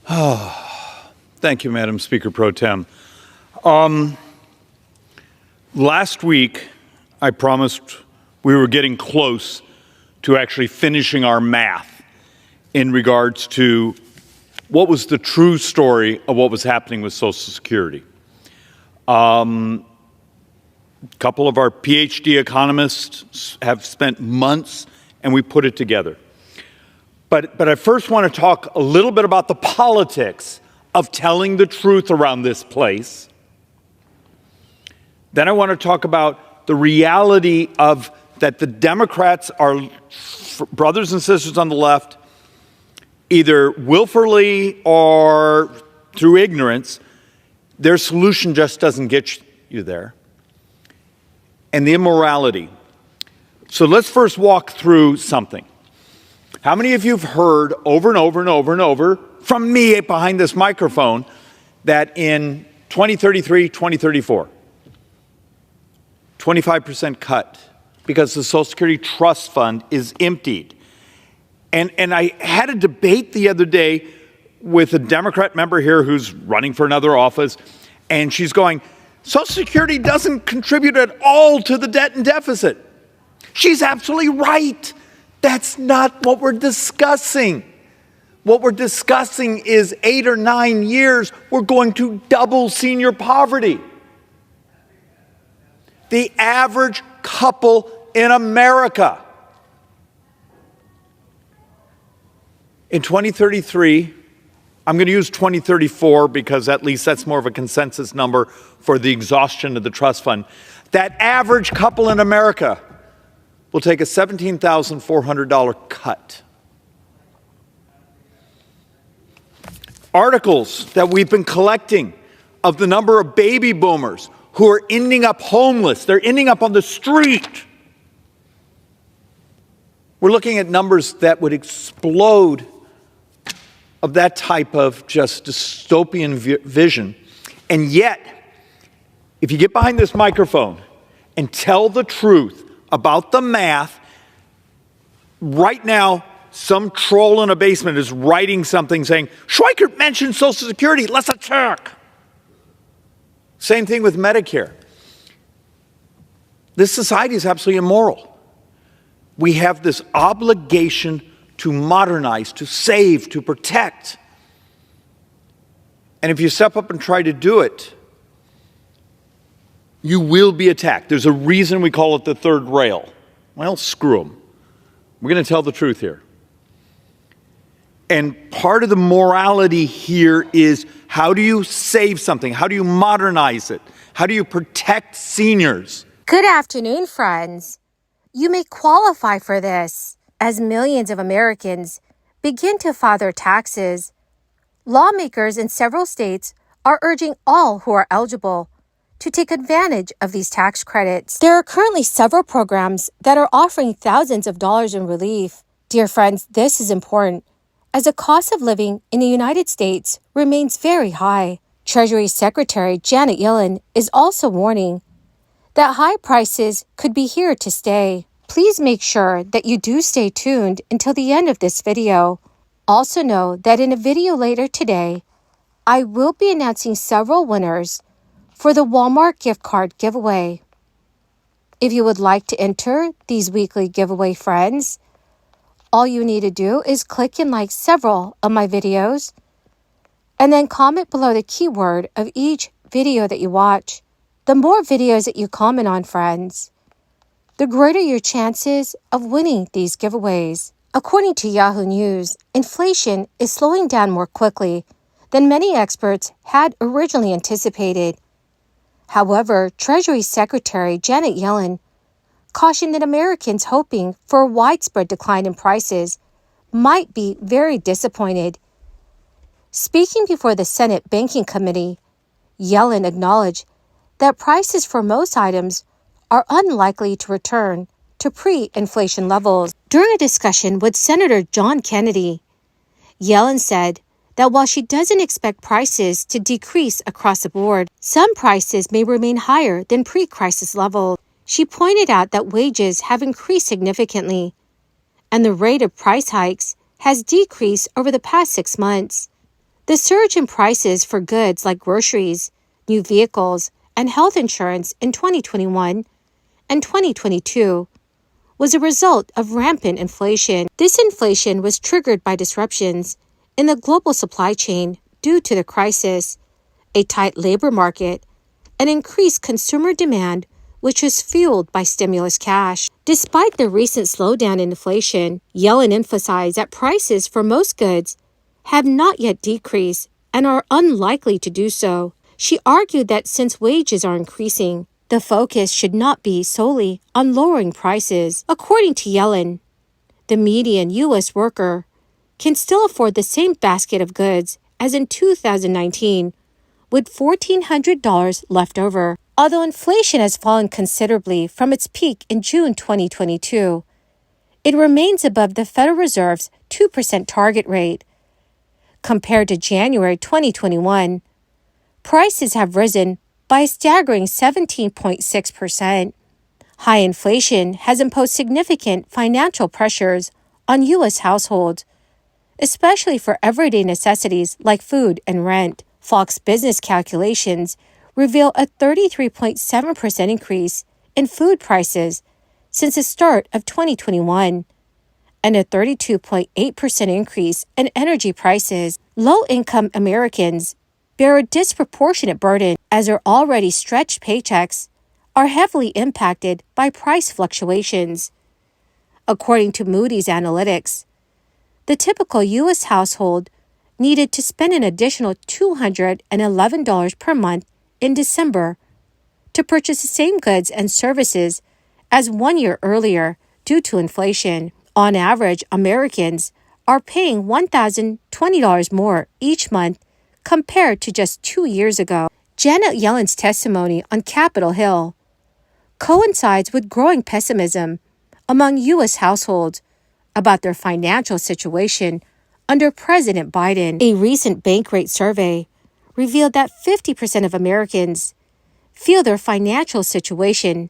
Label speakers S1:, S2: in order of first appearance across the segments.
S1: Thank you, Madam Speaker Pro Tem. Last week, I promised we were getting close to actually finishing our math in regards to what was the true story of what was happening with Social Security. A couple of our PhD economists have spent months, and we put it together. But I first want to talk a little bit about the politics of telling the truth around this place. Then I want to talk about the reality of that the Democrats are brothers and sisters on the left, either willfully or through ignorance. Their solution just doesn't get you there. And the immorality. So let's first walk through something. How many of you have heard over and over and over and over from me behind this microphone that in 2033, 2034, 25% cut because the Social Security Trust Fund is emptied? And I had a debate the other day with a Democrat member here who's running for another office, and she's going, Social Security doesn't contribute at all to the debt and deficit. She's absolutely right. That's not what we're discussing. What we're discussing is 8 or 9 years, we're going to double senior poverty. The average couple in America in 2033, I'm going to use 2034 because at least that's more of a consensus number for the exhaustion of the trust fund. That average couple in America will take a $17,400 cut. Articles that we've been collecting of the number of baby boomers who are ending up homeless. They're ending up on the street. We're looking at numbers that would explode of that type of just dystopian vision. And yet, if you get behind this microphone and tell the truth about the math, right now, some troll in a basement is writing something saying, Schweikert mentioned Social Security, let's attack. Same thing with Medicare. This society is absolutely immoral. We have this obligation to modernize, to save, to protect. And if you step up and try to do it, you will be attacked. There's a reason we call it the third rail. Well, screw them. We're going to tell the truth here. And part of the morality here is, how do you save something? How do you modernize it? How do you protect seniors?
S2: Good afternoon, friends. You may qualify for this. As millions of Americans begin to file their taxes, lawmakers in several states are urging all who are eligible to take advantage of these tax credits. There are currently several programs that are offering thousands of dollars in relief. Dear friends, this is important, as the cost of living in the United States remains very high. Treasury Secretary Janet Yellen is also warning that high prices could be here to stay. Please make sure that you do stay tuned until the end of this video. Also know that in a video later today, I will be announcing several winners for the Walmart gift card giveaway. If you would like to enter these weekly giveaway, friends, all you need to do is click and like several of my videos, and then comment below the keyword of each video that you watch. The more videos that you comment on, friends, the greater your chances of winning these giveaways. According to Yahoo News, inflation is slowing down more quickly than many experts had originally anticipated. However, Treasury Secretary Janet Yellen cautioned that Americans hoping for a widespread decline in prices might be very disappointed. Speaking before the Senate Banking Committee, Yellen acknowledged that prices for most items are unlikely to return to pre-inflation levels. During a discussion with Senator John Kennedy, Yellen said that while she doesn't expect prices to decrease across the board, some prices may remain higher than pre-crisis levels. She pointed out that wages have increased significantly, and the rate of price hikes has decreased over the past 6 months. The surge in prices for goods like groceries, new vehicles, and health insurance in 2021 and 2022 was a result of rampant inflation. This inflation was triggered by disruptions in the global supply chain due to the crisis, a tight labor market, and increased consumer demand, which was fueled by stimulus cash. Despite the recent slowdown in inflation, Yellen emphasized that prices for most goods have not yet decreased and are unlikely to do so. She argued that since wages are increasing, the focus should not be solely on lowering prices. According to Yellen, the median U.S. worker can still afford the same basket of goods as in 2019, with $1,400 left over. Although inflation has fallen considerably from its peak in June 2022, it remains above the Federal Reserve's 2% target rate. Compared to January 2021, prices have risen by a staggering 17.6%. High inflation has imposed significant financial pressures on U.S. households, especially for everyday necessities like food and rent. Fox Business calculations reveal a 33.7% increase in food prices since the start of 2021 and a 32.8% increase in energy prices. Low-income Americans bear a disproportionate burden as their already stretched paychecks are heavily impacted by price fluctuations. According to Moody's Analytics, the typical U.S. household needed to spend an additional $211 per month in December to purchase the same goods and services as 1 year earlier due to inflation. On average, Americans are paying $1,020 more each month compared to just 2 years ago. Janet Yellen's testimony on Capitol Hill coincides with growing pessimism among U.S. households about their financial situation under President Biden. A recent Bankrate survey revealed that 50% of Americans feel their financial situation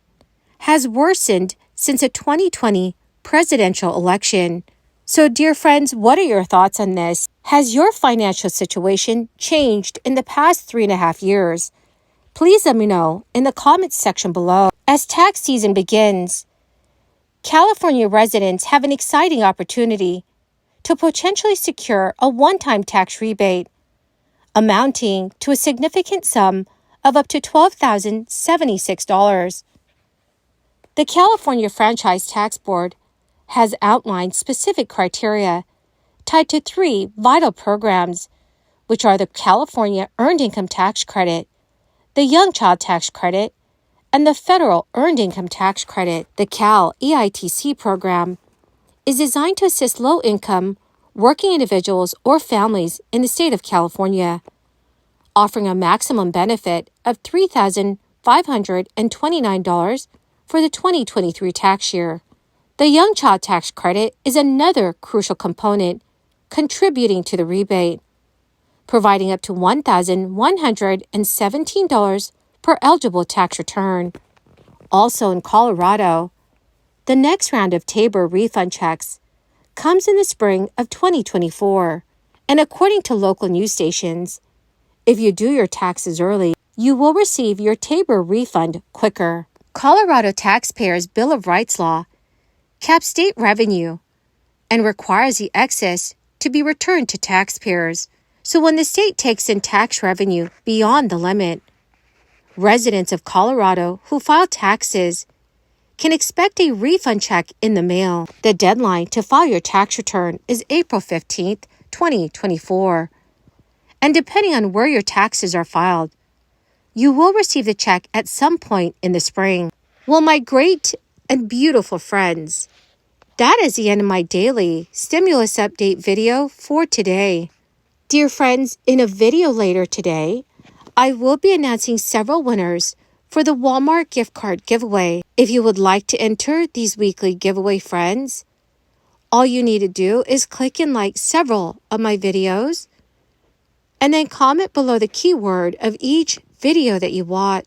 S2: has worsened since the 2020 presidential election. So, dear friends, what are your thoughts on this? Has your financial situation changed in the past 3.5 years? Please let me know in the comments section below. As tax season begins, California residents have an exciting opportunity to potentially secure a one-time tax rebate amounting to a significant sum of up to $12,076. The California Franchise Tax Board has outlined specific criteria tied to 3 vital programs, which are the California Earned Income Tax Credit, the Young Child Tax Credit, and the Federal Earned Income Tax Credit. The Cal EITC program is designed to assist low-income, working individuals or families in the state of California, offering a maximum benefit of $3,529 for the 2023 tax year. The Young Child Tax Credit is another crucial component contributing to the rebate, providing up to $1,117 per eligible tax return. Also in Colorado, the next round of Tabor refund checks comes in the spring of 2024, and according to local news stations, if you do your taxes early, you will receive your Tabor refund quicker. Colorado Taxpayers' Bill of Rights law caps state revenue and requires the excess to be returned to taxpayers. So when the state takes in tax revenue beyond the limit, residents of Colorado who file taxes can expect a refund check in the mail. The deadline to file your tax return is April 15th, 2024. And depending on where your taxes are filed, you will receive the check at some point in the spring. Well, my great and beautiful friends, that is the end of my daily stimulus update video for today. Dear friends, in a video later today, I will be announcing several winners for the Walmart gift card giveaway. If you would like to enter these weekly giveaway, friends, all you need to do is click and like several of my videos and then comment below the keyword of each video that you watch.